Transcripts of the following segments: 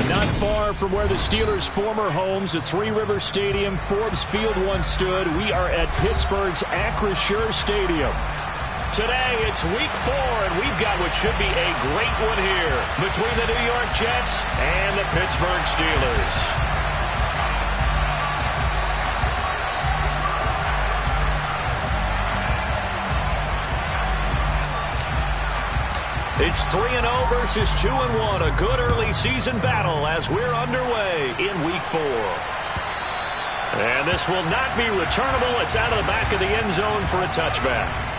Not far from where the Steelers' former homes at Three Rivers Stadium, Forbes Field once stood, we are at Pittsburgh's Acrisure Stadium. Today, it's week 4, and we've got what should be a great one here between the New York Jets and the Pittsburgh Steelers. It's 3-0 versus 2-1, a good early season battle as we're underway in week 4. And this will not be returnable. It's out of the back of the end zone for a touchback.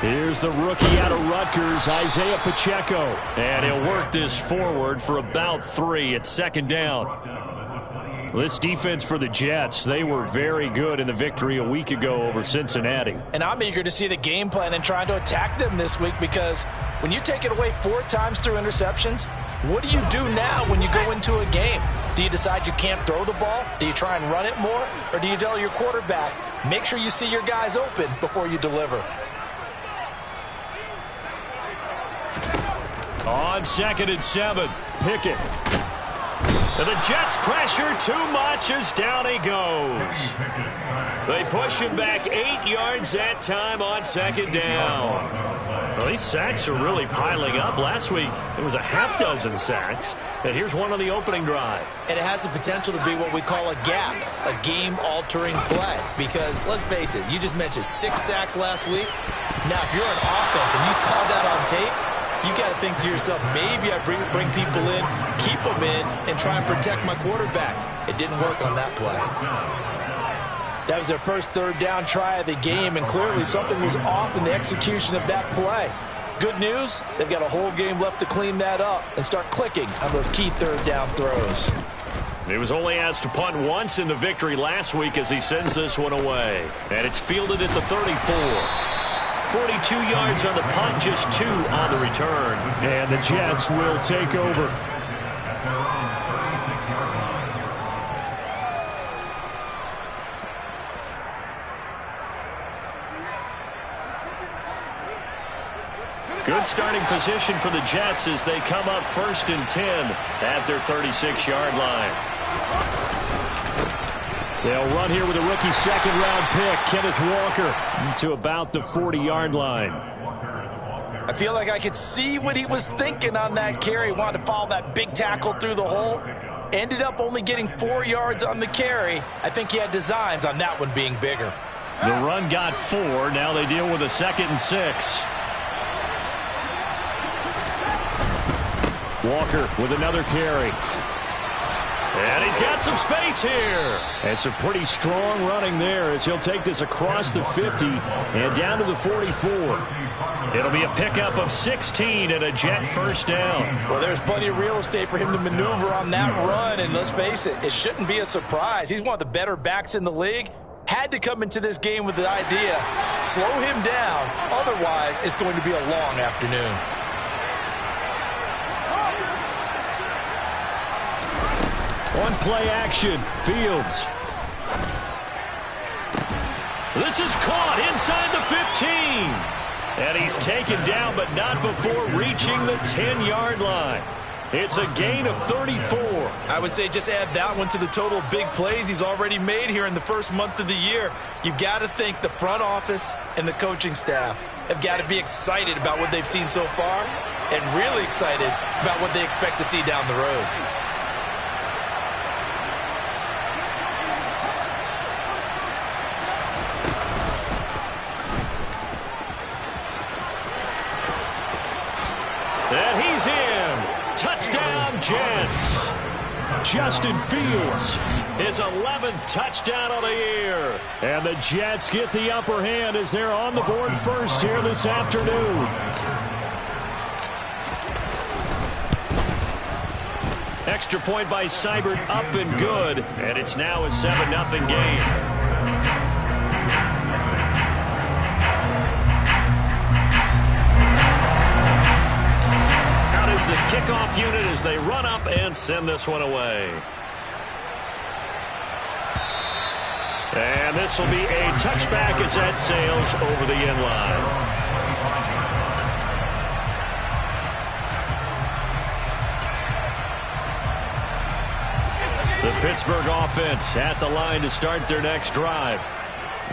Here's the rookie out of Rutgers, Isaiah Pacheco. And he'll work this forward for about 3 at second down. This defense for the Jets, they were very good in the victory a week ago over Cincinnati. And I'm eager to see the game plan and trying to attack them this week, because when you take it away 4 times through interceptions, what do you do now when you go into a game? Do you decide you can't throw the ball? Do you try and run it more? Or do you tell your quarterback, make sure you see your guys open before you deliver? On 2nd and 7, Pickett. And the Jets pressure too much as down he goes. They push him back 8 yards that time on 2nd down. Well, these sacks are really piling up. Last week, it was a half-dozen sacks. And here's one on the opening drive. And it has the potential to be what we call a gap, a game-altering play. Because, let's face it, you just mentioned 6 sacks last week. Now, if you're an offense and you saw that on tape, you got to think to yourself, maybe I bring people in, keep them in, and try and protect my quarterback. It didn't work on that play. That was their first 3rd down try of the game, and clearly something was off in the execution of that play. Good news, they've got a whole game left to clean that up and start clicking on those key 3rd down throws. He was only asked to punt once in the victory last week as he sends this one away. And it's fielded at the 34. 42 yards on the punt, just 2 on the return. And the Jets will take over. Good starting position for the Jets as they come up 1st and 10 at their 36-yard line. They'll run here with a rookie 2nd-round pick, Kenneth Walker, to about the 40-yard line. I feel like I could see what he was thinking on that carry. Wanted to follow that big tackle through the hole. Ended up only getting 4 yards on the carry. I think he had designs on that one being bigger. The run got 4. Now they deal with a 2nd and 6. Walker with another carry. And he's got some space here. And some pretty strong running there as he'll take this across the 50 and down to the 44. It'll be a pickup of 16 and a Jet 1st down. Well, there's plenty of real estate for him to maneuver on that run. And let's face it, it shouldn't be a surprise. He's one of the better backs in the league. Had to come into this game with the idea, slow him down. Otherwise, it's going to be a long afternoon. On play action, Fields. This is caught inside the 15. And he's taken down, but not before reaching the 10-yard line. It's a gain of 34. I would say just add that one to the total of big plays he's already made here in the first month of the year. You've got to think the front office and the coaching staff have got to be excited about what they've seen so far and really excited about what they expect to see down the road. And he's in. Touchdown, Jets. Justin Fields His 11th touchdown of the year. And the Jets get the upper hand as they're on the board first here this afternoon. Extra point by Seibert, up and good. And it's now a 7-0 game. The kickoff unit as they run up and send this one away. And this will be a touchback as that sails over the end line. The Pittsburgh offense at the line to start their next drive.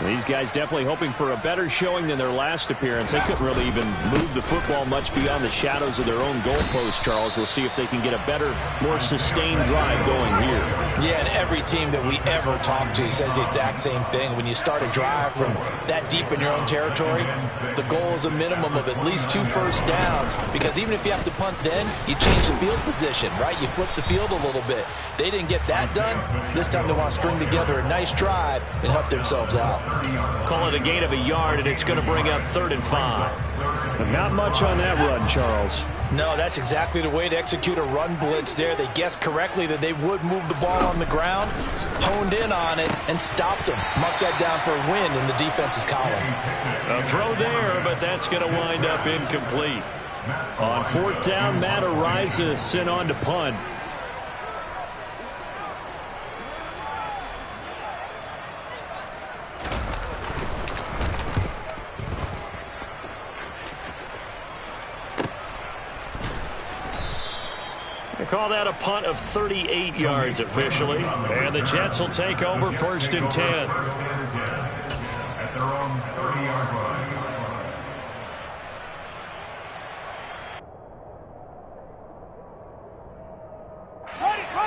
These guys definitely hoping for a better showing than their last appearance. They couldn't really even move the football much beyond the shadows of their own goalpost, Charles. We'll see if they can get a better, more sustained drive going here. Yeah, and every team that we ever talk to says the exact same thing. When you start a drive from that deep in your own territory, the goal is a minimum of at least 2 first downs, because even if you have to punt then, you change the field position, right? You flip the field a little bit. They didn't get that done. This time they want to string together a nice drive and help themselves out. Call it a gain of a yard, and it's going to bring up 3rd and 5. But not much on that run, Charles. No, that's exactly the way to execute a run blitz there. They guessed correctly that they would move the ball on the ground, honed in on it, and stopped them. Mark that down for a win in the defense's column. A throw there, but that's going to wind up incomplete. On 4th down, Matt Araiza sent on to punt. Call that a punt of 38 yards officially. And the Jets will take over 1st and 10.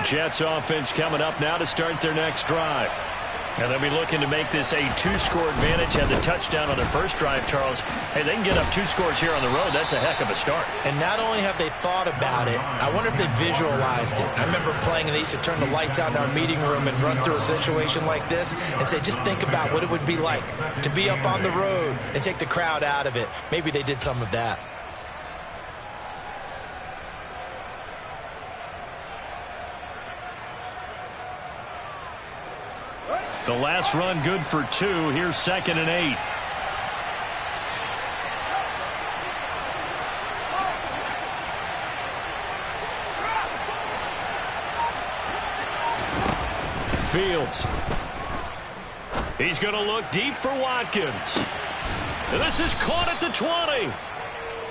Jets offense coming up now to start their next drive. And they'll be looking to make this a 2-score advantage. Had the touchdown on their first drive, Charles. Hey, they can get up 2 scores here on the road. That's a heck of a start. And not only have they thought about it, I wonder if they visualized it. I remember playing, and they used to turn the lights out in our meeting room and run through a situation like this and say, just think about what it would be like to be up on the road and take the crowd out of it. Maybe they did some of that. The last run good for 2. Here's 2nd and 8. Fields. He's going to look deep for Watkins. And this is caught at the 20.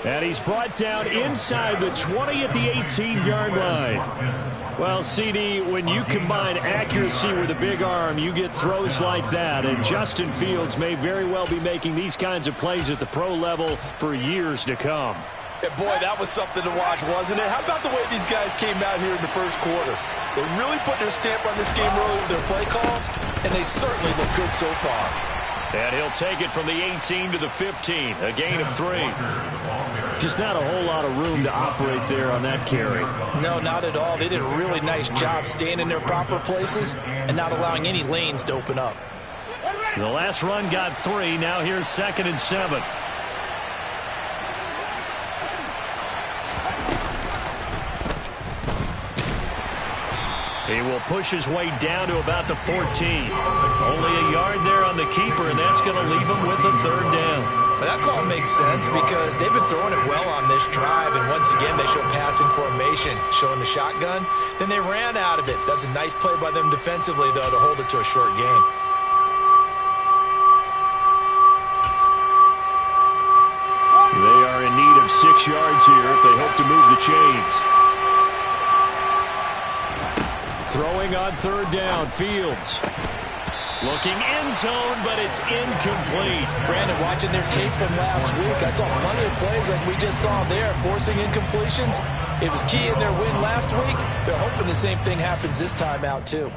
And he's brought down inside the 20 at the 18-yard line. Well, CD, when you combine accuracy with a big arm, you get throws like that. And Justin Fields may very well be making these kinds of plays at the pro level for years to come. Yeah, boy, that was something to watch, wasn't it? How about the way these guys came out here in the first quarter? They really put their stamp on this game early with their play calls, and they certainly look good so far. And he'll take it from the 18 to the 15, a gain of 3. Just not a whole lot of room to operate there on that carry. No, not at all. They did a really nice job staying in their proper places and not allowing any lanes to open up. The last run got 3. Now here's 2nd and 7. He will push his way down to about the 14. Only a yard there on the keeper, and that's going to leave him with a 3rd down. But that call makes sense because they've been throwing it well on this drive, and once again they show passing formation, showing the shotgun. Then they ran out of it. That's a nice play by them defensively, though, to hold it to a short gain. They are in need of 6 yards here if they hope to move the chains. Throwing on 3rd down, Fields. Looking end zone, but it's incomplete. Brandon, watching their tape from last week, I saw plenty of plays like we just saw there, forcing incompletions. It was key in their win last week. They're hoping the same thing happens this time out, too.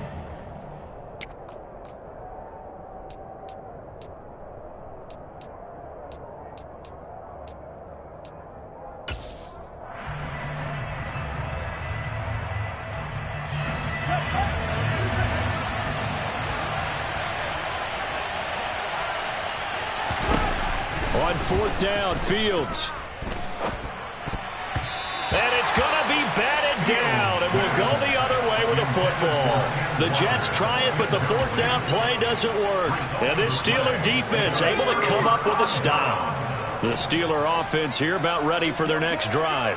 On 4th down, Fields. And it's going to be batted down, and we'll go the other way with the football. The Jets try it, but the 4th down play doesn't work. And this Steeler defense able to come up with a stop. The Steeler offense here about ready for their next drive.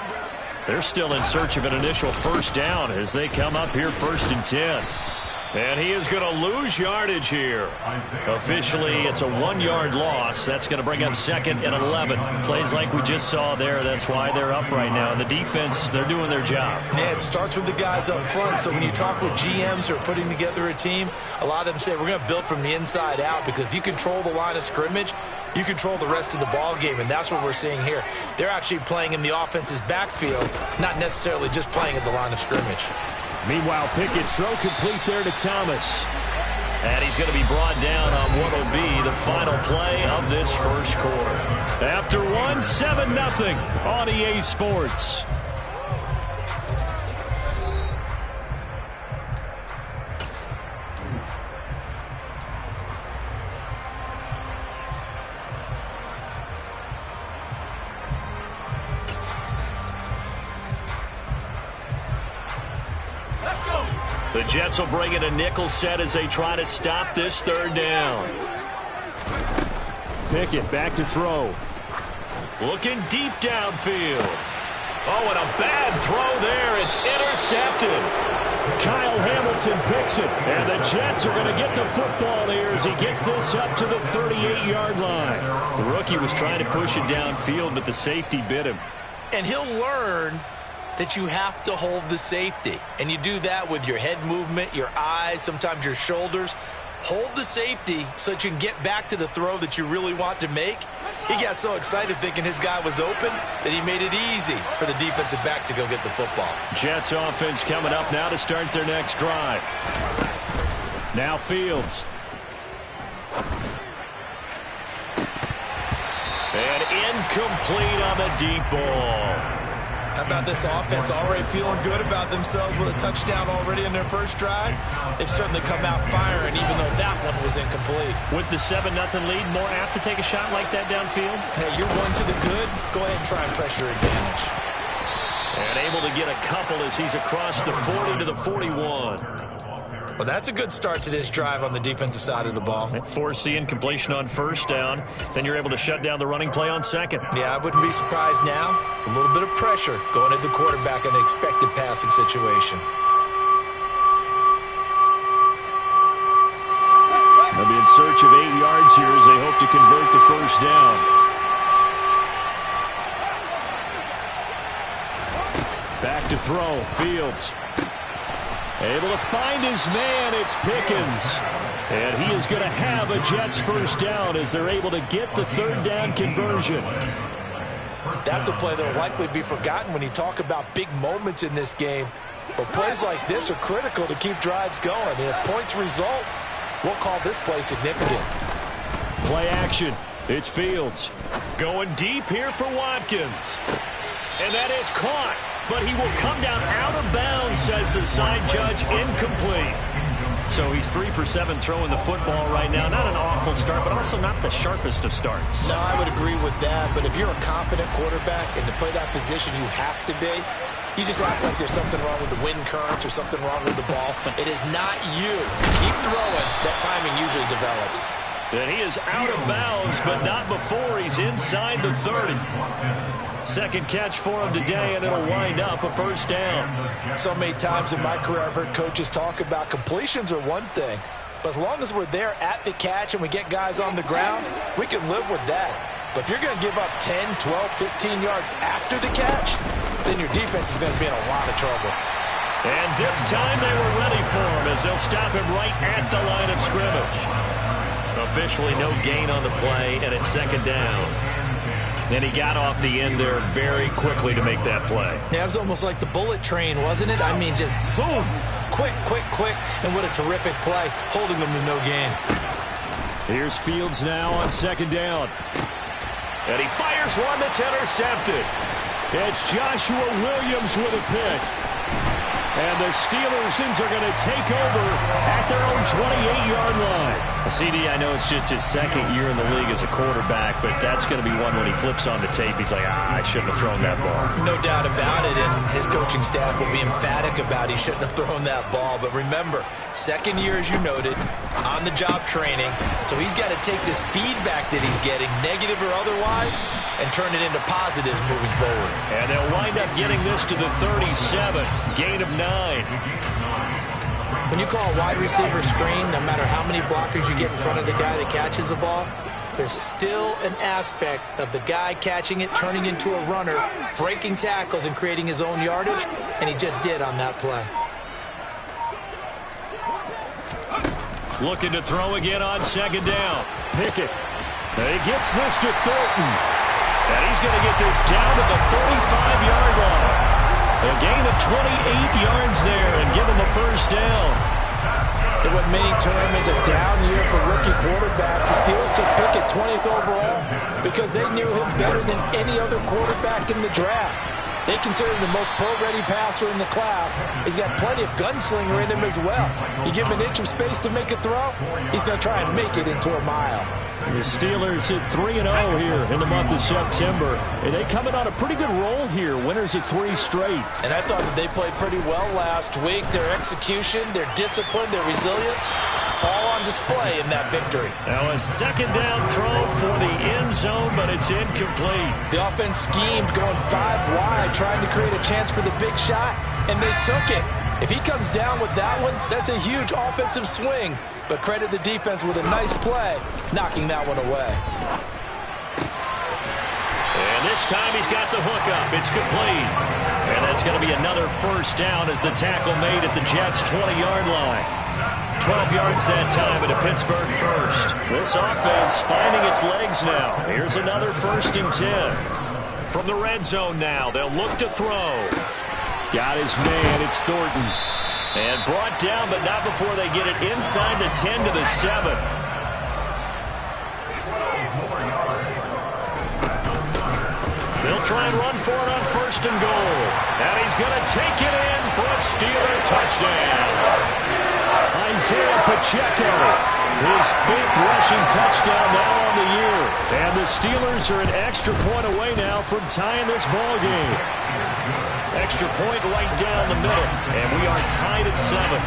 They're still in search of an initial first down as they come up here 1st and 10. And he is going to lose yardage here. Officially, it's a 1-yard loss. That's going to bring up 2nd and 11. Plays like we just saw there. That's why they're up right now. And the defense, they're doing their job. Yeah, it starts with the guys up front. So when you talk with GMs who are putting together a team, a lot of them say we're going to build from the inside out, because if you control the line of scrimmage, you control the rest of the ball game, and that's what we're seeing here. They're actually playing in the offense's backfield, not necessarily just playing at the line of scrimmage. Meanwhile, Pickett's throw complete there to Thomas. And he's going to be brought down on what will be the final play of this first quarter. After 7-0 on EA Sports. The Jets will bring in a nickel set as they try to stop this 3rd down. Pickett back to throw. Looking deep downfield. Oh, and a bad throw there. It's intercepted. Kyle Hamilton picks it, and the Jets are going to get the football here as he gets this up to the 38-yard line. The rookie was trying to push it downfield, but the safety bit him. And he'll learn that you have to hold the safety. And you do that with your head movement, your eyes, sometimes your shoulders. Hold the safety so that you can get back to the throw that you really want to make. He got so excited thinking his guy was open that he made it easy for the defensive back to go get the football. Jets offense coming up now to start their next drive. Now Fields. And incomplete on the deep ball. How about this offense already feeling good about themselves with a touchdown already in their first drive? They've certainly come out firing, even though that one was incomplete. With the 7-0 lead, more apt to take a shot like that downfield? Hey, you're one to the good. Go ahead and try and pressure advantage. And able to get a couple as he's across the 40 to the 41. Well, that's a good start to this drive on the defensive side of the ball. Force the incompletion on 1st down. Then you're able to shut down the running play on 2nd. Yeah, I wouldn't be surprised now. A little bit of pressure going at the quarterback in an expected passing situation. They'll be in search of 8 yards here as they hope to convert the 1st down. Back to throw. Fields. Able to find his man. It's Pickens. And he is going to have a Jets 1st down as they're able to get the 3rd down conversion. That's a play that will likely be forgotten when you talk about big moments in this game. But plays like this are critical to keep drives going. And if points result, we'll call this play significant. Play action. It's Fields. Going deep here for Watkins. And that is caught. But he will come down out of bounds, says the side judge. Incomplete. So he's 3 for 7 throwing the football right now. Not an awful start, but also not the sharpest of starts. No, I would agree with that. But if you're a confident quarterback and to play that position you have to be, you just act like there's something wrong with the wind currents or something wrong with the ball. It is not you. Keep throwing. That timing usually develops. And he is out of bounds, but not before he's inside the 30. Second catch for him today, and it'll wind up a 1st down. So many times in my career I've heard coaches talk about completions are one thing, but as long as we're there at the catch and we get guys on the ground, we can live with that. But if you're going to give up 10, 12, 15 yards after the catch, then your defense is going to be in a lot of trouble. And this time they were ready for him as they'll stop him right at the line of scrimmage. Officially no gain on the play, and it's 2nd down. And he got off the end there very quickly to make that play. Yeah, it was almost like the bullet train, wasn't it? I mean, just zoom, quick, quick, quick, and what a terrific play, holding them to no gain. Here's Fields now on 2nd down. And he fires one that's intercepted. It's Joshua Williams with a pick. And the Steelers are going to take over at their own 28-yard line. CD, I know it's just his second year in the league as a quarterback, but that's going to be one when he flips on the tape. He's like, I shouldn't have thrown that ball. No doubt about it, and his coaching staff will be emphatic about he shouldn't have thrown that ball. But remember, second year, as you noted, on-the-job training, so he's got to take this feedback that he's getting, negative or otherwise, and turn it into positives moving forward. And they'll wind up getting this to the 37, gain of 9. When you call a wide receiver screen, no matter how many blockers you get in front of the guy that catches the ball, there's still an aspect of the guy catching it, turning into a runner, breaking tackles and creating his own yardage, and he just did on that play. Looking to throw again on second down. Pickett. He gets this to Thornton. And he's going to get this down to the 35-yard line. A gain of 28 yards there and give him a first down. In what many term is a down year for rookie quarterbacks, the Steelers took Pickett 20th overall because they knew him better than any other quarterback in the draft. They consider him the most pro-ready passer in the class. He's got plenty of gunslinger in him as well. You give him an inch of space to make a throw, he's going to try and make it into a mile. The Steelers hit 3-0 here in the month of September. And they coming on a pretty good roll here. Winners of 3 straight. And I thought that they played pretty well last week. Their execution, their discipline, their resilience, all on display in that victory. Now a second down throw for the end zone, but it's incomplete. The offense schemed going 5 wide, trying to create a chance for the big shot, and they took it. If he comes down with that one, that's a huge offensive swing. But credit the defense with a nice play, knocking that one away. And this time he's got the hook up. It's complete. And that's going to be another first down as the tackle made at the Jets' 20-yard line. 12 yards that time at a Pittsburgh first. This offense finding its legs now. Here's another 1st and 10. From the red zone now, they'll look to throw. Got his man. It's Thornton. And brought down, but not before they get it inside the 10 to the 7. They'll try and run for it on 1st and goal. And he's going to take it in for a Steeler touchdown. Isaiah Pacheco, his 5th rushing touchdown now on the year. And the Steelers are an extra point away now from tying this ball game. Extra point right down the middle, and we are tied at 7.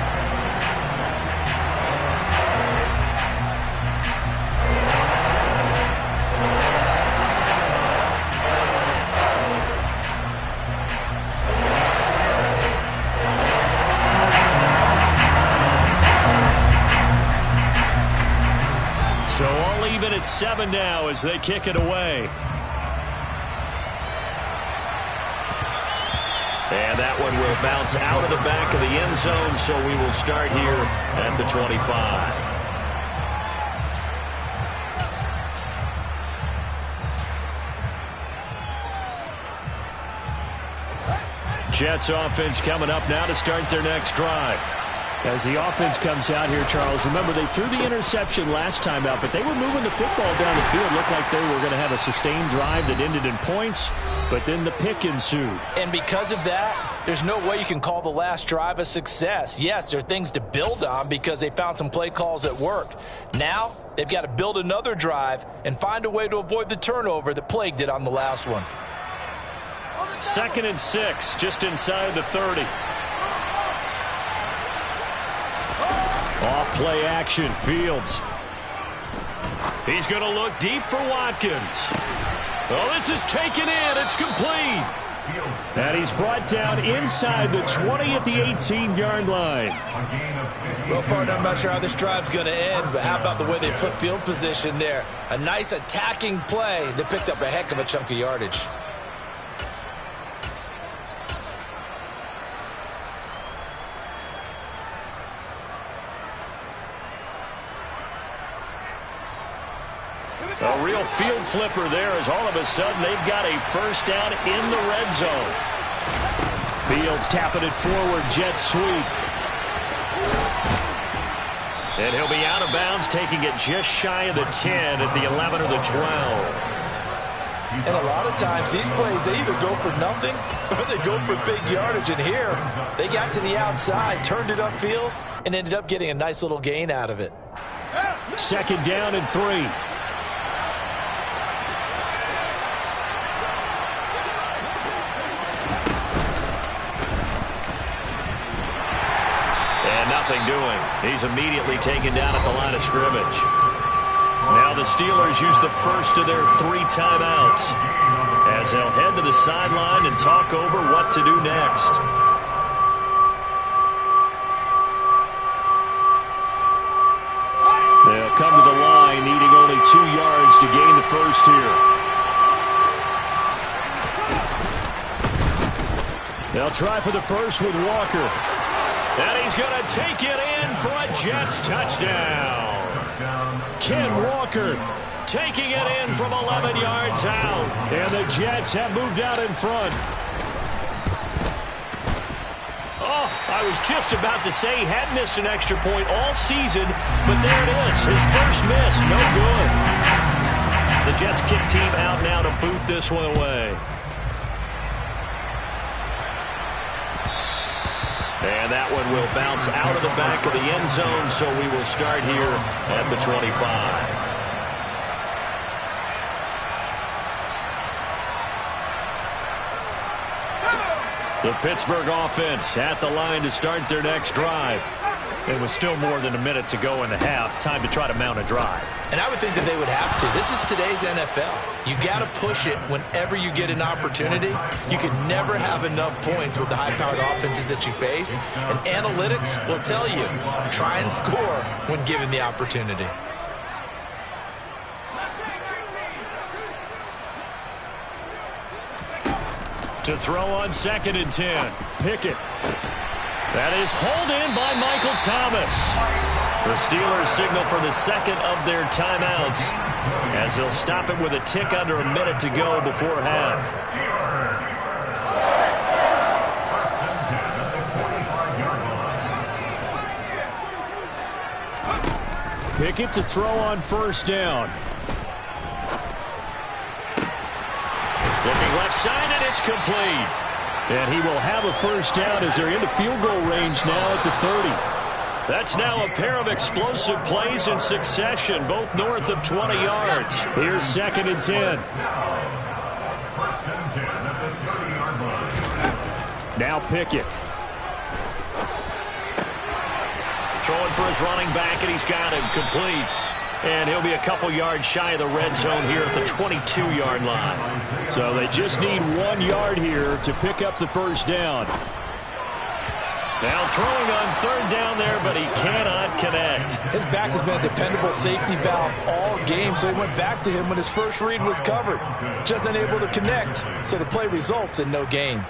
So all even at 7 now as they kick it away. And that one will bounce out of the back of the end zone, so we will start here at the 25. Jets offense coming up now to start their next drive. As the offense comes out here, Charles, remember they threw the interception last time out, but they were moving the football down the field. Looked like they were going to have a sustained drive that ended in points, but then the pick ensued. And because of that, there's no way you can call the last drive a success. Yes, there are things to build on because they found some play calls that worked. Now, they've got to build another drive and find a way to avoid the turnover that plagued it on the last one. 2nd and 6, just inside the 30. Off play action, Fields. He's going to look deep for Watkins. Oh, this is taken in. It's complete. And he's brought down inside the 20 at the 18-yard line. Well, partner, I'm not sure how this drive's going to end, but how about the way they flip field position there? A nice attacking play that picked up a heck of a chunk of yardage. A real field flipper there as all of a sudden they've got a first down in the red zone. Fields tapping it forward, jet sweep. And he'll be out of bounds, taking it just shy of the 10 at the 11 or the 12. And a lot of times these plays, they either go for nothing or they go for big yardage. And here, they got to the outside, turned it upfield, and ended up getting a nice little gain out of it. 2nd down and 3. And nothing doing. He's immediately taken down at the line of scrimmage. Now the Steelers use the first of their 3 timeouts as they'll head to the sideline and talk over what to do next. They'll come to the line needing only 2 yards to gain the first here. They'll try for the first with Walker. And he's going to take it in for a Jets touchdown. Ken Walker taking it in from 11 yards out. And the Jets have moved out in front. Oh, I was just about to say he had missed an extra point all season, but there it is. His first miss, no good. The Jets kick team out now to boot this one away. And that one will bounce out of the back of the end zone, so we will start here at the 25. The Pittsburgh offense at the line to start their next drive. And with still more than a minute to go in the half, time to try to mount a drive. And I would think that they would have to. This is today's NFL. You got to push it whenever you get an opportunity. You can never have enough points with the high-powered offenses that you face. And analytics will tell you, try and score when given the opportunity. To throw on 2nd and 10. Pickett. That is hauled in by Michael Thomas. The Steelers signal for the 2nd of their timeouts as they'll stop it with a tick under a minute to go before half. Pickett to throw on 1st down. Looking left side, and it's complete. And he will have a 1st down as they're into field goal range now at the 30. That's now a pair of explosive plays in succession, both north of 20 yards. Here's 2nd and 10. Now Pickett. Throwing for his running back, and he's got him complete. And he'll be a couple yards shy of the red zone here at the 22-yard line. So they just need 1 yard here to pick up the 1st down. Now throwing on 3rd down there, but he cannot connect. His back has been a dependable safety valve all game, so he went back to him when his first read was covered. Just unable to connect, so the play results in no gain.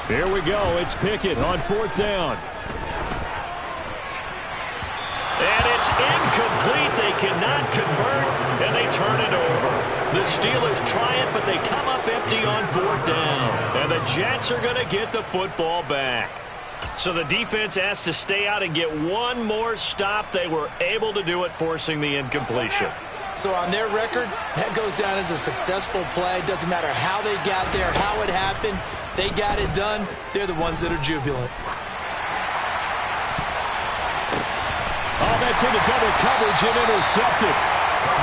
Here we go. It's Pickett on 4th down. And it's incomplete. They cannot convert, and they turn it over. The Steelers try it, but they come up empty on 4th down. And the Jets are going to get the football back. So the defense has to stay out and get one more stop. They were able to do it, forcing the incompletion. So on their record, that goes down as a successful play. Doesn't matter how they got there, how it happened. They got it done. They're the ones that are jubilant. Oh, that's into double coverage and intercepted.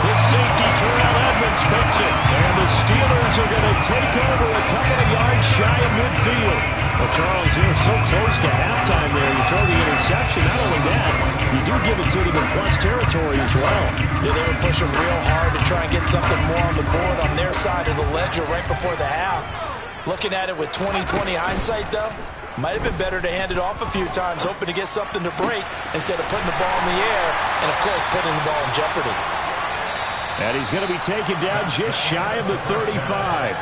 The safety, Terrell Edmonds, picks it. And the Steelers are going to take over a couple of yards shy of midfield. Well, Charles, you're so close to halftime there. You throw the interception. Not only that, you do give it to them in plus territory as well. Yeah, they were pushing real hard to try and get something more on the board on their side of the ledger right before the half. Looking at it with 20/20 hindsight, though, might have been better to hand it off a few times, hoping to get something to break instead of putting the ball in the air and, of course, putting the ball in jeopardy. And he's going to be taken down just shy of the 35.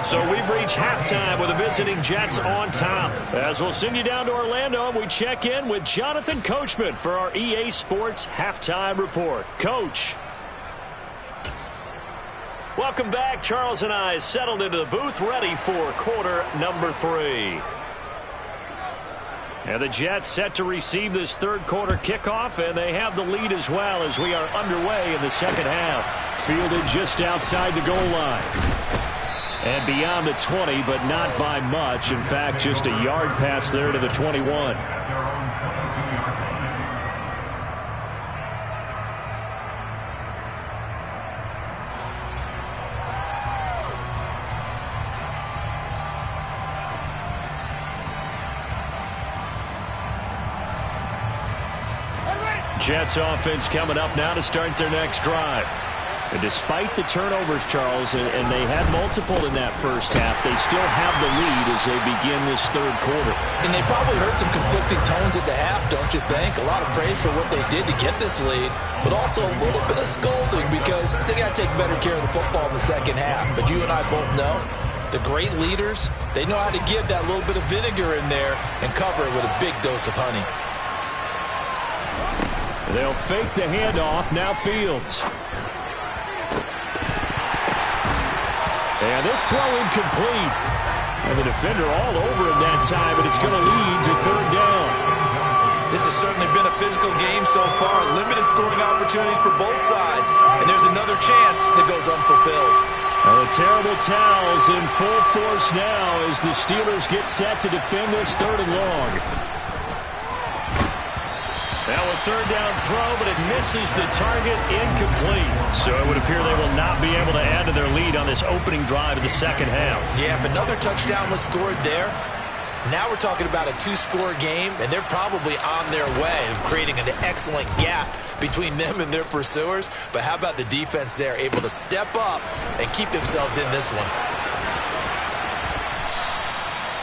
So we've reached halftime with the visiting Jets on top. As we'll send you down to Orlando, we check in with Jonathan Coachman for our EA Sports Halftime Report. Coach. Welcome back. Charles and I settled into the booth, ready for quarter number 3. And the Jets set to receive this third quarter kickoff, and they have the lead as well as we are underway in the second half. Fielded just outside the goal line. And beyond the 20, but not by much. In fact, just a yard pass there to the 21. Jets offense coming up now to start their next drive. And despite the turnovers, Charles, and they had multiple in that first half, they still have the lead as they begin this third quarter. And they probably heard some conflicting tones at the half, don't you think? A lot of praise for what they did to get this lead, but also a little bit of scolding because they got to take better care of the football in the second half. But you and I both know the great leaders, they know how to give that little bit of vinegar in there and cover it with a big dose of honey. They'll fake the handoff. Now Fields. And this throw incomplete. And the defender all over him that time, but it's going to lead to third down. This has certainly been a physical game so far. Limited scoring opportunities for both sides. And there's another chance that goes unfulfilled. The terrible towels in full force now as the Steelers get set to defend this third and long. Now a third down throw, but it misses the target, incomplete. So it would appear they will not be able to add to their lead on this opening drive of the second half. Yeah, if another touchdown was scored there, now we're talking about a two-score game, and they're probably on their way of creating an excellent gap between them and their pursuers. But how about the defense there, able to step up and keep themselves in this one?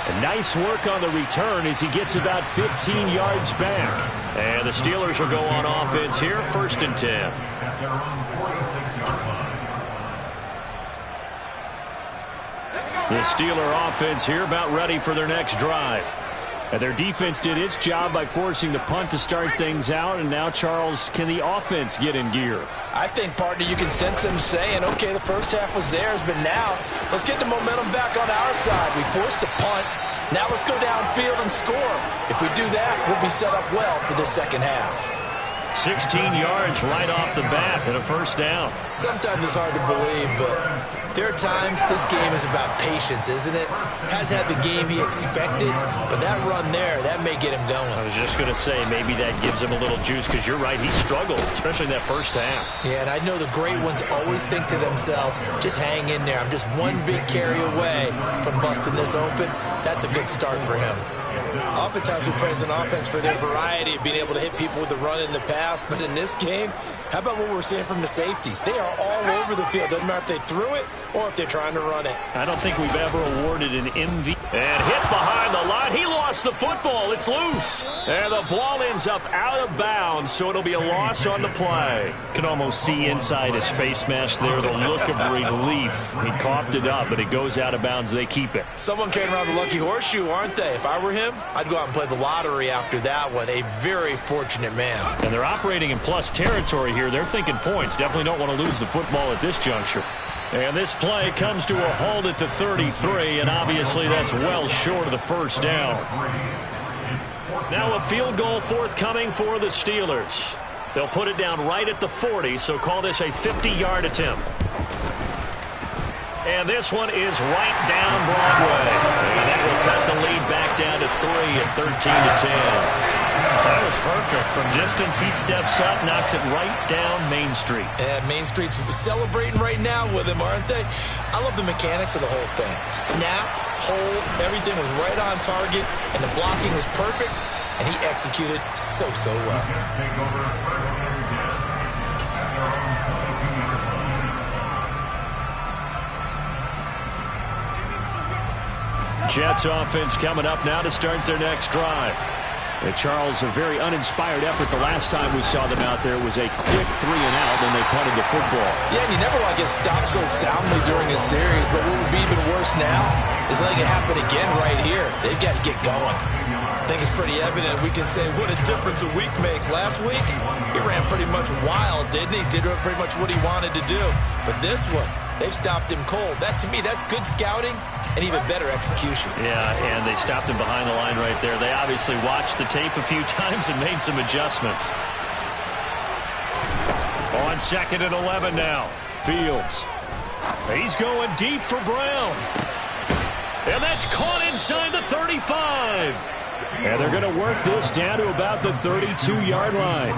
And nice work on the return as he gets about 15 yards back. And the Steelers will go on offense here, 1st and 10. The Steeler offense here about ready for their next drive. And their defense did its job by forcing the punt to start things out. And now, Charles, can the offense get in gear? I think, partner, you can sense them saying, okay, the first half was theirs, but now let's get the momentum back on our side. We forced a punt. Now let's go downfield and score. If we do that, we'll be set up well for the second half. 16 yards right off the bat and a first down. Sometimes it's hard to believe, but there are times this game is about patience, isn't it? Has had the game he expected, but that run there, that may get him going. I was just going to say, maybe that gives him a little juice because you're right, he struggled, especially in that first half. Yeah, and I know the great ones always think to themselves, just hang in there. I'm just one big carry away from busting this open. That's a good start for him. Oftentimes we praise an offense for their variety of being able to hit people with the run in the pass, but in this game, how about what we're seeing from the safeties? They are all over the field. Doesn't matter if they threw it or if they're trying to run it. I don't think we've ever awarded an MVP. And hit behind the line. He lost the football. It's loose. And the ball ends up out of bounds, so it'll be a loss on the play. Can almost see inside his face mask there the look of relief. He coughed it up, but it goes out of bounds. They keep it. Someone carrying around the lucky horseshoe, aren't they? If I were him, I'd go out and play the lottery after that one. A very fortunate man. And they're operating in plus territory here. They're thinking points. Definitely don't want to lose the football at this juncture. And this play comes to a halt at the 33, and obviously that's well short of the first down. Now a field goal forthcoming for the Steelers. They'll put it down right at the 40, so call this a 50-yard attempt. And this one is right down Broadway. And that will cut the lead back down to 3 at 13-10. That was perfect. From distance, he steps up, knocks it right down Main Street. And Main Street's celebrating right now with him, aren't they? I love the mechanics of the whole thing. Snap, hold, everything was right on target, and the blocking was perfect, and he executed so well. Jets offense coming up now to start their next drive. Charles, a very uninspired effort the last time we saw them out there. It was a quick 3 and out when they punted the football. Yeah, and you never want to get stopped so soundly during a series, but what would be even worse now is letting it happen again right here. They've got to get going. I think it's pretty evident. We can say what a difference a week makes. Last week, he ran pretty much wild, didn't he? Did pretty much what he wanted to do. But this one, They've stopped him cold. That, to me, that's good scouting and even better execution. Yeah, and they stopped him behind the line right there. They obviously watched the tape a few times and made some adjustments. On 2nd and 11 now. Fields. He's going deep for Brown. And that's caught inside the 35. And they're going to work this down to about the 32-yard line.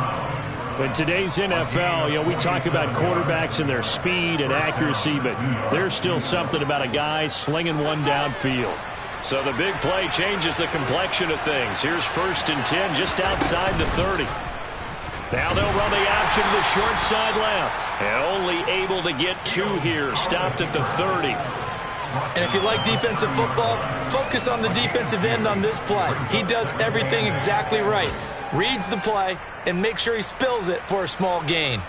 In today's NFL, we talk about quarterbacks and their speed and accuracy, but there's still something about a guy slinging one downfield. So the big play changes the complexion of things. Here's 1st and 10 just outside the 30. Now they'll run the option to the short side left. And only able to get 2 here. Stopped at the 30. And if you like defensive football, focus on the defensive end on this play. He does everything exactly right. Reads the play and make sure he spills it for a small gain.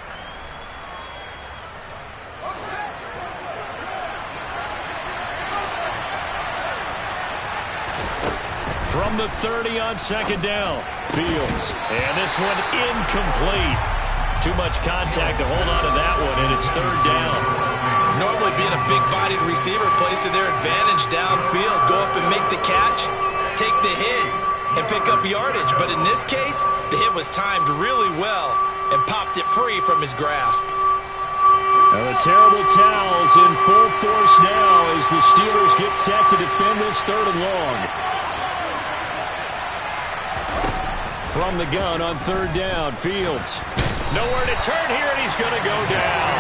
From the 30 on 2nd down. Fields. And this one incomplete. Too much contact to hold on to that one, and it's 3rd down. Normally being a big-bodied receiver plays to their advantage downfield. Go up and make the catch, take the hit, and pick up yardage. But in this case, the hit was timed really well and popped it free from his grasp. Now the terrible towels in full force now as the Steelers get set to defend this 3rd and long. From the gun on 3rd down, Fields. Nowhere to turn here, and he's going to go down.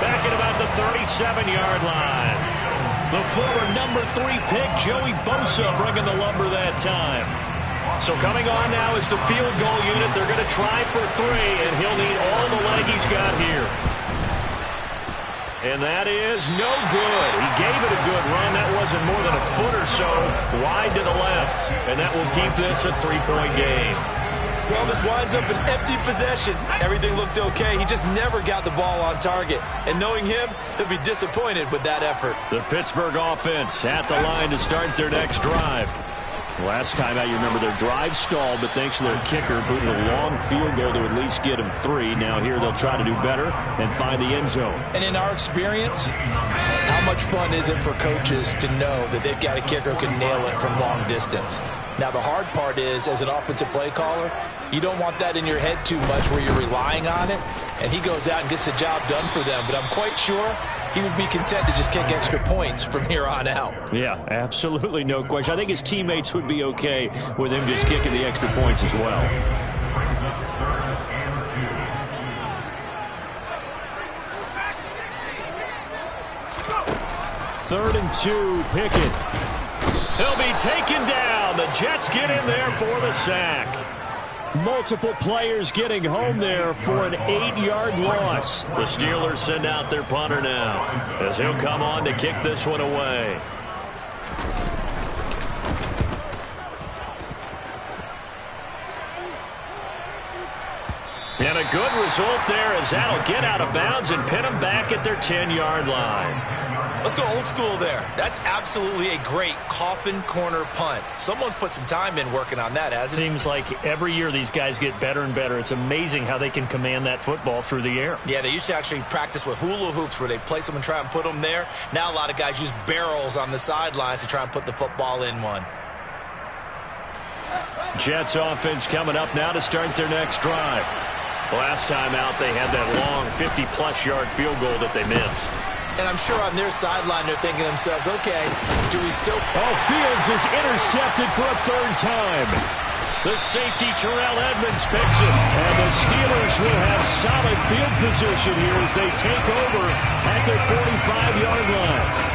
Back at about the 37-yard line. The former number 3 pick, Joey Bosa, bringing the lumber that time. So coming on now is the field goal unit. They're going to try for 3, and he'll need all the leg he's got here. And that is no good. He gave it a good run. That wasn't more than a foot or so wide to the left. And that will keep this a 3-point game. Well, this winds up an empty possession. Everything looked okay. He just never got the ball on target. And knowing him, he'll be disappointed with that effort. The Pittsburgh offense at the line to start their next drive. Last time out, you remember their drive stalled, but thanks to their kicker, booted a long field goal to at least get them 3. Now here they'll try to do better and find the end zone. And in our experience, how much fun is it for coaches to know that they've got a kicker who can nail it from long distance? Now, the hard part is, as an offensive play caller, you don't want that in your head too much where you're relying on it, and he goes out and gets the job done for them. But I'm quite sure he would be content to just kick extra points from here on out. Yeah, absolutely no question. I think his teammates would be okay with him just kicking the extra points as well. Third and 2, Pickett. He'll be taken down. The Jets get in there for the sack. Multiple players getting home there for an 8-yard loss. The Steelers send out their punter now as he'll come on to kick this one away. And a good result there as that'll get out of bounds and pin them back at their 10-yard line. Let's go old school there. That's absolutely a great coffin corner punt. Someone's put some time in working on that, hasn't it? Seems like every year these guys get better and better. It's amazing how they can command that football through the air. Yeah, they used to actually practice with hula hoops where they place them and try and put them there. Now a lot of guys use barrels on the sidelines to try and put the football in one. Jets offense coming up now to start their next drive. Last time out, they had that long 50-plus yard field goal that they missed. And I'm sure on their sideline they're thinking to themselves, okay, do we still... Oh, Fields is intercepted for a 3rd time. The safety, Terrell Edmonds, picks it. And the Steelers will have solid field position here as they take over at their 45-yard line.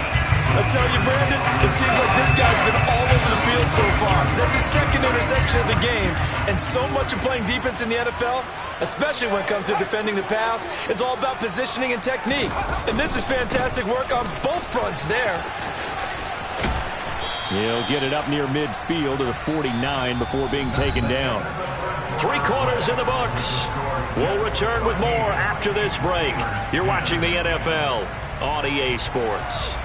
I tell you, Brandon, it seems like this guy's been all over the field so far. That's his 2nd interception of the game. And so much of playing defense in the NFL, especially when it comes to defending the pass, is all about positioning and technique. And this is fantastic work on both fronts there. He'll get it up near midfield to the 49 before being taken down. 3 quarters in the books. We'll return with more after this break. You're watching the NFL on EA Sports.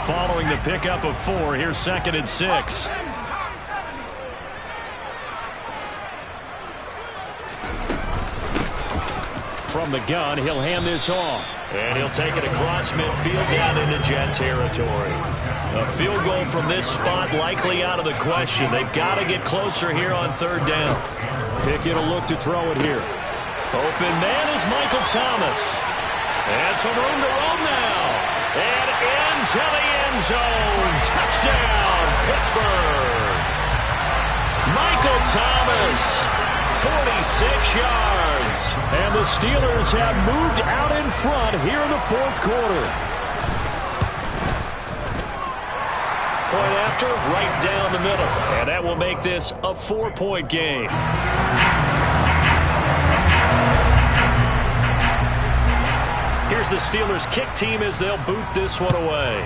Following the pickup of 4, here's 2nd and 6. from the gun. He'll hand this off. And he'll take it across midfield down into Jet territory. A field goal from this spot likely out of the question. They've got to get closer here on third down. Pickett will look to throw it here. Open man is Michael Thomas. And some room to roam now. And into the end zone. Touchdown, Pittsburgh. Michael Thomas, 46 yards. And the Steelers have moved out in front here in the fourth quarter. Point after, right down the middle. And that will make this a 4-point game. Here's the Steelers' kick team as they'll boot this one away.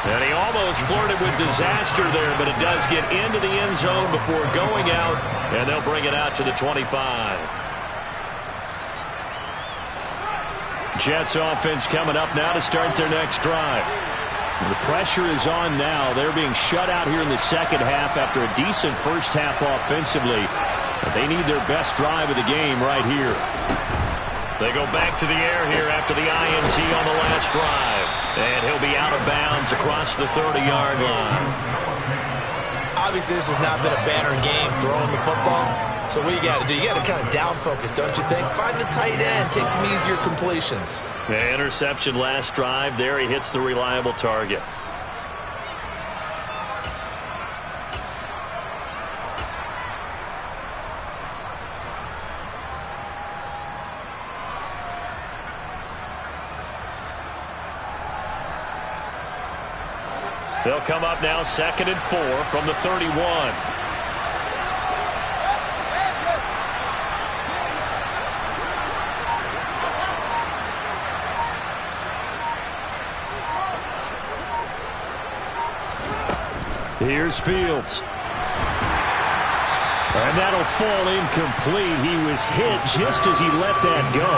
And he almost flirted with disaster there, but it does get into the end zone before going out, and they'll bring it out to the 25. Jets offense coming up now to start their next drive. The pressure is on now. They're being shut out here in the second half after a decent first half offensively. But they need their best drive of the game right here. They go back to the air here after the INT on the last drive. And he'll be out of bounds across the 30-yard line. Obviously, this has not been a banner game throwing the football. So what you got to do, you got to kind of down focus, don't you think? Find the tight end, take some easier completions. The interception last drive. There he hits the reliable target. They'll come up now 2nd and 4 from the 31. Here's Fields. And that'll fall incomplete. He was hit just as he let that go.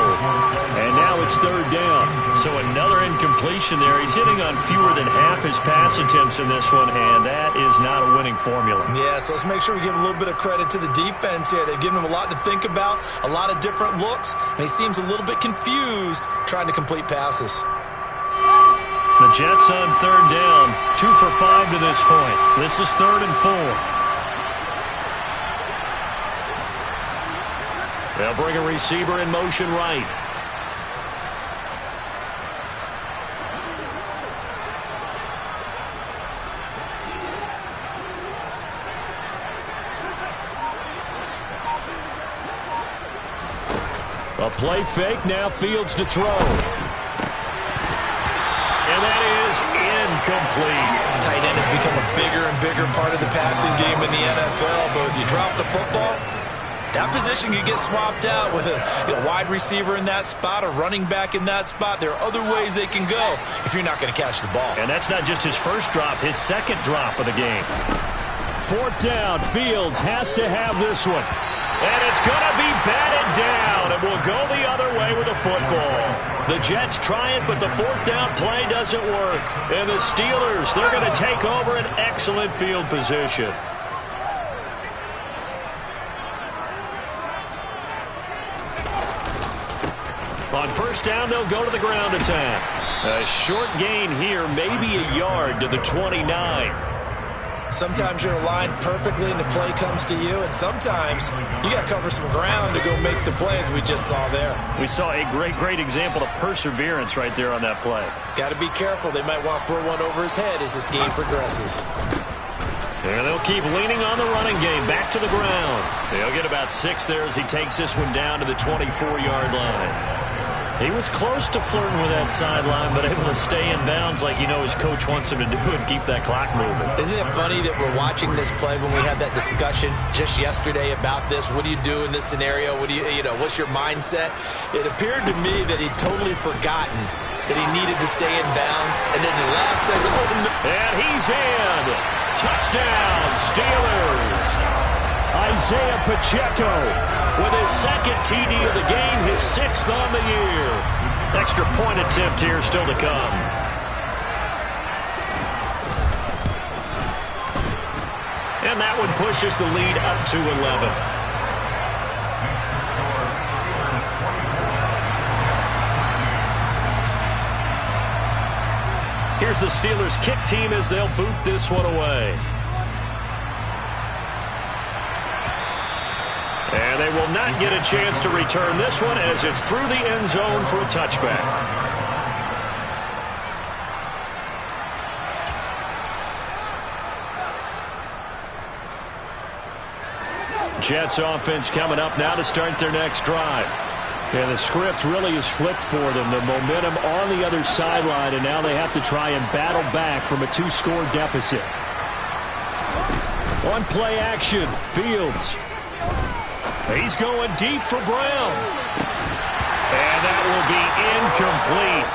And now it's third down. So another incompletion there. He's hitting on fewer than half his pass attempts in this one, and that is not a winning formula. Yeah, so let's make sure we give a little bit of credit to the defense here. They've given him a lot to think about, a lot of different looks, and he seems a little bit confused trying to complete passes. The Jets on third down, 2 for 5 to this point. This is 3rd and 4. They'll bring a receiver in motion right. A play fake, now Fields to throw. And that is incomplete. Tight end has become a bigger and bigger part of the passing game in the NFL, but if you drop the football, that position can get swapped out with a wide receiver in that spot, a running back in that spot. There are other ways they can go if you're not going to catch the ball. And that's not just his first drop, his second drop of the game. 4th down, Fields has to have this one. And it's going to be batted down, and will go the other way with the football. The Jets try it, but the 4th down play doesn't work. And the Steelers, they're going to take over an excellent field position. On first down, they'll go to the ground attack. A short gain here, maybe a yard to the 29. Sometimes you're aligned perfectly and the play comes to you, and sometimes you got to cover some ground to go make the play, as we just saw there. We saw a great example of perseverance right there on that play. Got to be careful. They might want to throw one over his head as this game progresses. And they'll keep leaning on the running game. Back to the ground. They'll get about 6 there as he takes this one down to the 24-yard line. He was close to flirting with that sideline, but able to stay in bounds like his coach wants him to do and keep that clock moving. Isn't it funny that we're watching this play when we had that discussion just yesterday about this? What do you do in this scenario? What do what's your mindset? It appeared to me that he'd totally forgotten that he needed to stay in bounds, and then the last says, oh, no. And he's in. Touchdown, Steelers. Isaiah Pacheco with his second TD of the game, his 6th on the year. Extra point attempt here still to come. And that one pushes the lead up to 11. Here's the Steelers kick team as they'll boot this one away. And they will not get a chance to return this one as it's through the end zone for a touchback. Jets offense coming up now to start their next drive. And the script really is flipped for them. The momentum on the other sideline, and now they have to try and battle back from a 2-score deficit. On play action, Fields. He's going deep for Brown. And that will be incomplete.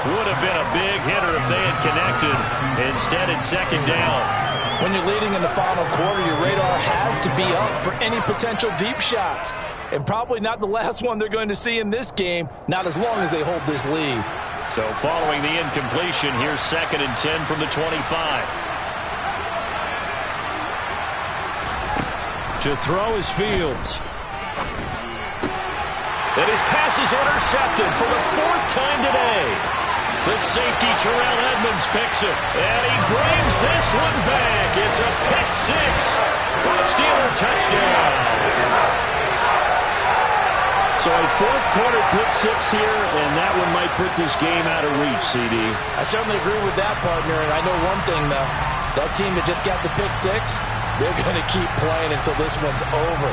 Would have been a big hitter if they had connected. Instead, it's second down. When you're leading in the final quarter, your radar has to be up for any potential deep shots. And probably not the last one they're going to see in this game, not as long as they hold this lead. So following the incompletion, here's 2nd and 10 from the 25. To throw is Fields. And his pass is intercepted for the 4th time today. The safety, Terrell Edmonds, picks it. And he brings this one back. It's a pick 6 for a Steeler touchdown. So a 4th quarter pick 6 here, and that one might put this game out of reach, CD. I certainly agree with that, partner. And I know one thing, though. That team that just got the pick 6, they're going to keep playing until this one's over.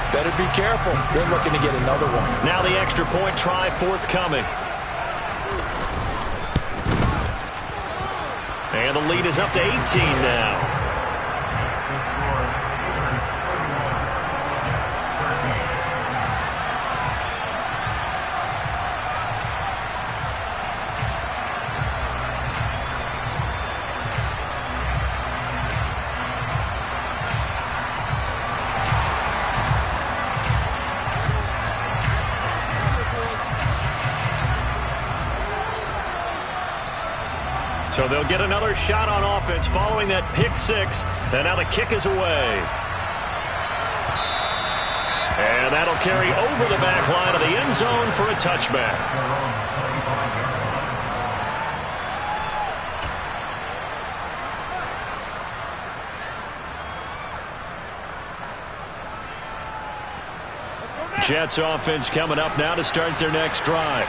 Better be careful. They're looking to get another one. Now the extra point try forthcoming. And the lead is up to 18 now. So they'll get another shot on offense following that pick 6. And now the kick is away. And that'll carry over the back line of the end zone for a touchback. Jets offense coming up now to start their next drive.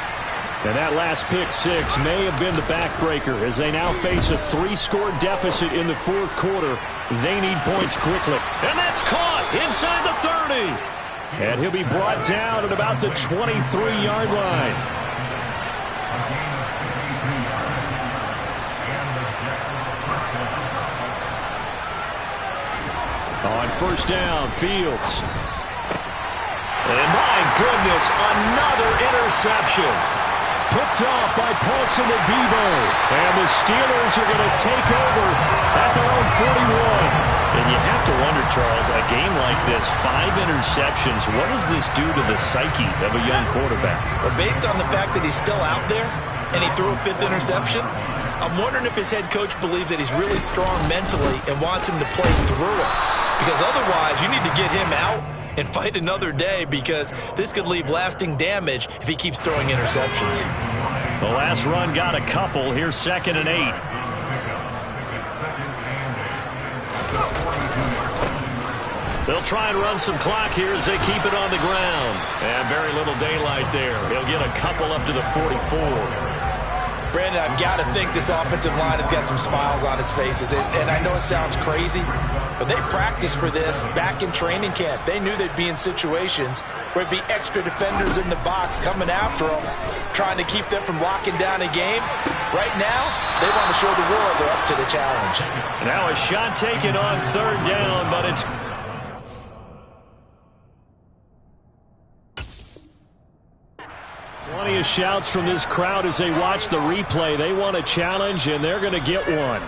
And that last pick 6 may have been the backbreaker as they now face a 3-score deficit in the 4th quarter. They need points quickly. And that's caught inside the 30. And he'll be brought down at about the 23-yard line. On 1st down, Fields. And my goodness, another interception. Picked off by Paulson Adebo. And the Steelers are going to take over at their own 41. And you have to wonder, Charles, a game like this, 5 interceptions, what does this do to the psyche of a young quarterback? Well, based on the fact that he's still out there and he threw a 5th interception, I'm wondering if his head coach believes that he's really strong mentally and wants him to play through it. Because otherwise, you need to get him out and fight another day, because this could leave lasting damage if he keeps throwing interceptions. The last run got a couple. Here's 2nd and 8. They'll try and run some clock here as they keep it on the ground. And very little daylight there. He'll get a couple up to the 44. Brandon, I've got to think this offensive line has got some smiles on its faces. And I know it sounds crazy, but they practiced for this back in training camp. They knew they'd be in situations where it'd be extra defenders in the box coming after them, trying to keep them from locking down a game. Right now, they want to show the world they're up to the challenge. Now a shot taken on 3rd down, but it's... Plenty of shouts from this crowd as they watch the replay. They want a challenge, and they're going to get one.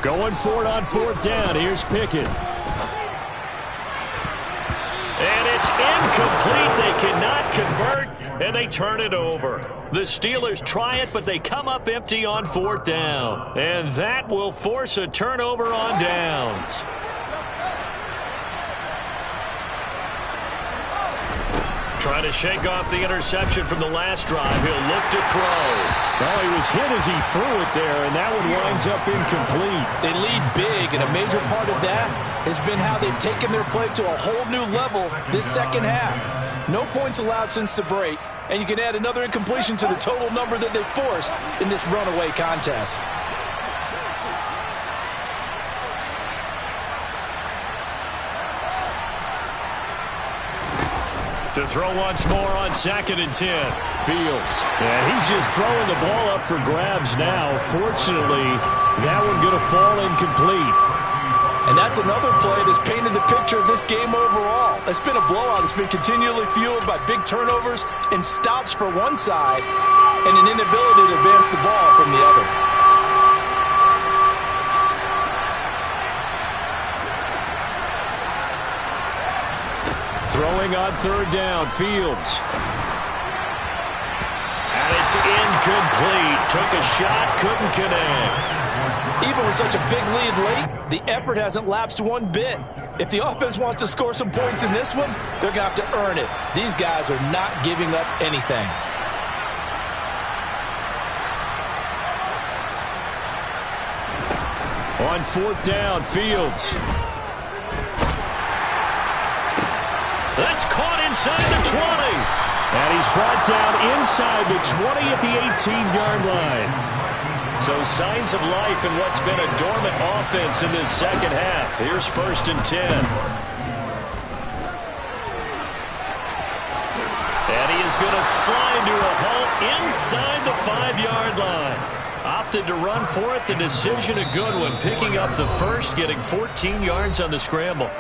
Going for it on 4th down. Here's Pickett. And they turn it over. The Steelers try it, but they come up empty on 4th down. And that will force a turnover on downs. Trying to shake off the interception from the last drive. He'll look to throw. Well, he was hit as he threw it there, and that one winds up incomplete. They lead big, and a major part of that has been how they've taken their play to a whole new level this second half. No points allowed since the break, and you can add another incompletion to the total number that they forced in this runaway contest. To throw once more on 2nd and 10. Fields. And he's just throwing the ball up for grabs now. Fortunately, that one going to fall incomplete. And that's another play that's painted the picture of this game overall. It's been a blowout. It's been continually fueled by big turnovers and stops for one side and an inability to advance the ball from the other. Throwing on 3rd down, Fields. And it's incomplete. Took a shot, couldn't connect. Even with such a big lead late, the effort hasn't lapsed one bit. If the offense wants to score some points in this one, they're going to have to earn it. These guys are not giving up anything. On 4th down, Fields. That's caught inside the 20. And he's brought down inside the 20 at the 18-yard line. So signs of life in what's been a dormant offense in this second half. Here's 1st and 10. And he is going to slide to a halt inside the 5-yard line. Opted to run for it. The decision a good one. Picking up the first, getting 14 yards on the scramble.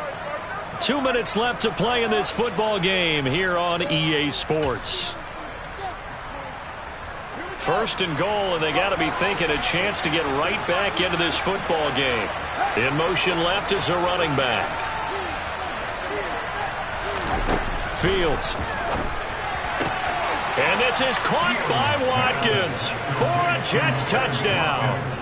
2 minutes left to play in this football game here on EA Sports. 1st and goal, and they got to be thinking a chance to get right back into this football game. In motion left is a running back. Fields. And this is caught by Watkins for a Jets touchdown.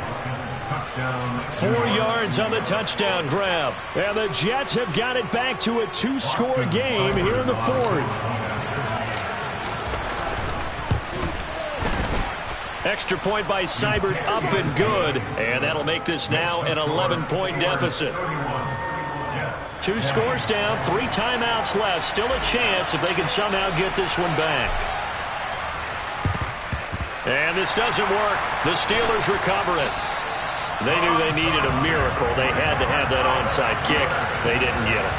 4 yards on the touchdown grab. And the Jets have got it back to a 2-score game here in the 4th. Extra point by Seibert up and good. And that'll make this now an 11-point deficit. 2 scores down, 3 timeouts left. Still a chance if they can somehow get this one back. And this doesn't work. The Steelers recover it. They knew they needed a miracle. They had to have that onside kick. They didn't get it.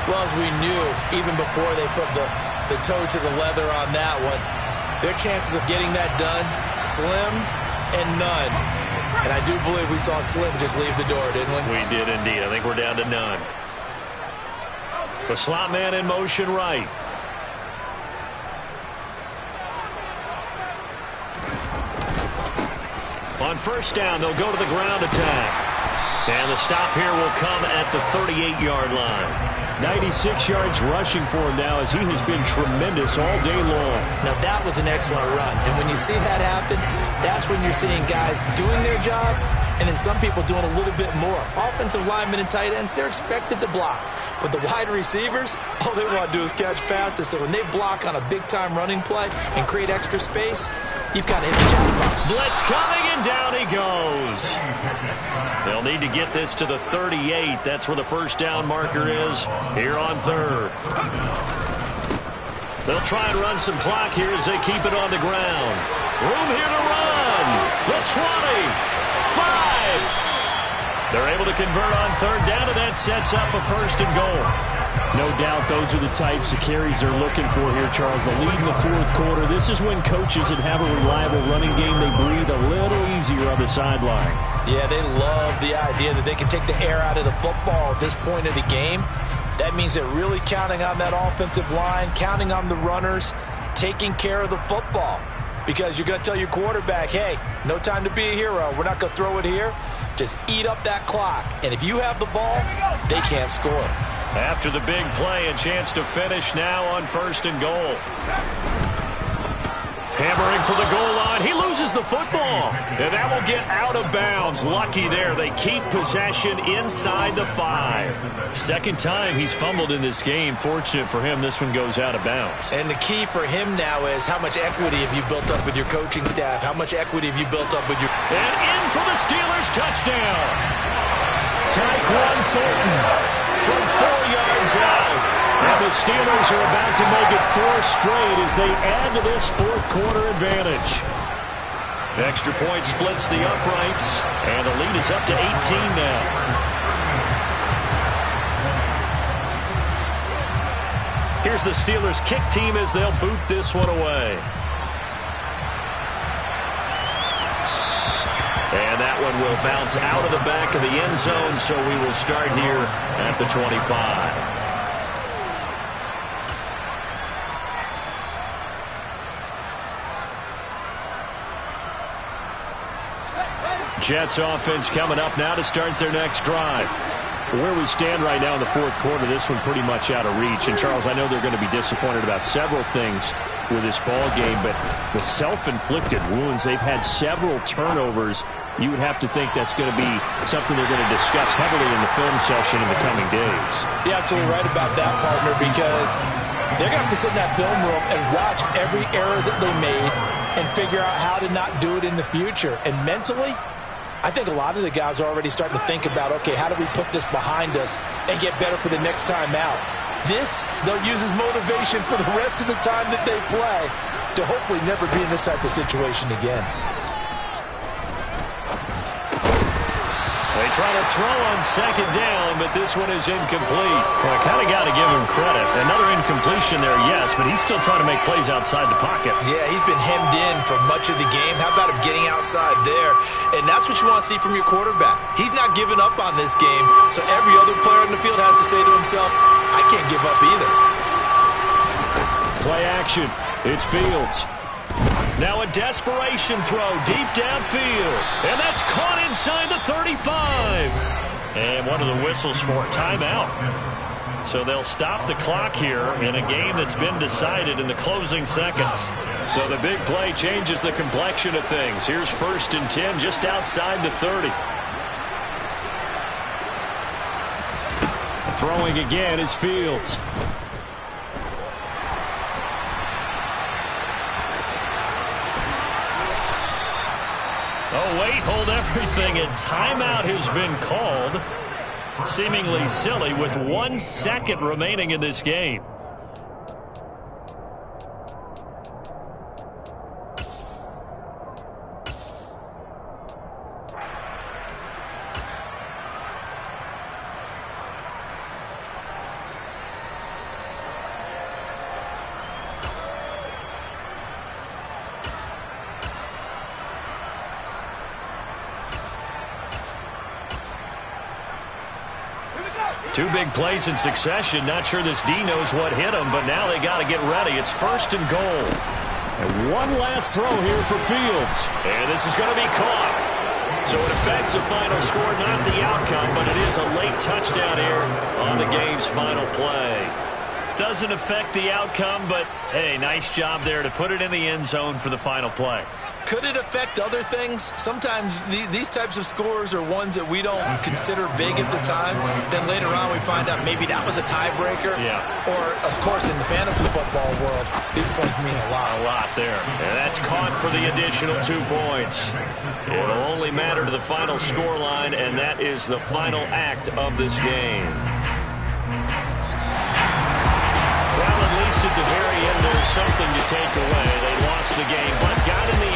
Well, as we knew, even before they put the toe to the leather on that one, their chances of getting that done, slim and none. And I do believe we saw Slim just leave the door, didn't we? We did indeed. I think we're down to none. The slot man in motion right. On 1st down, they'll go to the ground attack. And the stop here will come at the 38-yard line. 96 yards rushing for him now as he has been tremendous all day long. Now, that was an excellent run. And when you see that happen, that's when you're seeing guys doing their job and then some people doing a little bit more. Offensive linemen and tight ends, they're expected to block. But the wide receivers, all they want to do is catch passes. So when they block on a big-time running play and create extra space, you've got to hit the jackpot. Blitz coming, and down he goes. They'll need to get this to the 38. That's where the 1st down marker is here on 3rd. They'll try and run some clock here as they keep it on the ground. Room here to run. The 20. 5. They're able to convert on 3rd down, and that sets up a 1st and goal. No doubt those are the types of carries they're looking for here, Charles. The lead in the 4th quarter. This is when coaches that have a reliable running game, they breathe a little easier on the sideline. Yeah, they love the idea that they can take the air out of the football at this point of the game. That means they're really counting on that offensive line, counting on the runners, taking care of the football. Because you're going to tell your quarterback, hey, no time to be a hero. We're not going to throw it here. Just eat up that clock. And if you have the ball, they can't score. After the big play, a chance to finish now on 1st and goal. Hammering for the goal line. He loses the football. And that will get out of bounds. Lucky there. They keep possession inside the 5. Second time he's fumbled in this game. Fortunate for him, this one goes out of bounds. And the key for him now is how much equity have you built up with your coaching staff? How much equity have you built up with your... And in for the Steelers touchdown. Tyquan Thornton from 4 yards out. And the Steelers are about to make it 4 straight as they add to this fourth quarter advantage. Extra point splits the uprights, and the lead is up to 18 now. Here's the Steelers kick team as they'll boot this one away. And that one will bounce out of the back of the end zone, so we will start here at the 25. Jets offense coming up now to start their next drive. Where we stand right now in the fourth quarter, this one pretty much out of reach. And, Charles, I know they're going to be disappointed about several things with this ball game, but the self-inflicted wounds, they've had several turnovers. You would have to think that's going to be something they're going to discuss heavily in the film session in the coming days. You're absolutely right about that, partner, because they're going to have to sit in that film room and watch every error that they made and figure out how to not do it in the future. And mentally, I think a lot of the guys are already starting to think about, okay, how do we put this behind us and get better for the next time out? This, they'll use as motivation for the rest of the time that they play to hopefully never be in this type of situation again. They try to throw on second down, but this one is incomplete. Well, I kind of got to give him credit. Another incompletion there, yes, but he's still trying to make plays outside the pocket. Yeah, he's been hemmed in for much of the game. How about him getting outside there? And that's what you want to see from your quarterback. He's not giving up on this game, so every other player on the field has to say to himself, I can't give up either. Play action. It's Fields. Now a desperation throw deep downfield. And that's caught inside the 35. And one of the whistles for timeout. So they'll stop the clock here in a game that's been decided in the closing seconds. So the big play changes the complexion of things. Here's 1st and 10 just outside the 30. Throwing again is Fields. Oh, wait, hold everything, and timeout has been called. Seemingly silly with 1 second remaining in this game. Two big plays in succession. Not sure this D knows what hit him, but now they got to get ready. It's 1st and goal. And one last throw here for Fields. And this is going to be caught. So it affects the final score, not the outcome, but it is a late touchdown here on the game's final play. Doesn't affect the outcome, but, hey, nice job there to put it in the end zone for the final play. Could it affect other things? Sometimes these types of scores are ones that we don't consider big at the time. Then later on we find out maybe that was a tiebreaker. Yeah. Or, of course, in the fantasy football world, these points mean a lot. A lot there. And that's caught for the additional 2 points. It'll only matter to the final score line, and that is the final act of this game. Well, at least at the very end, there's something to take away. They lost the game, but got in the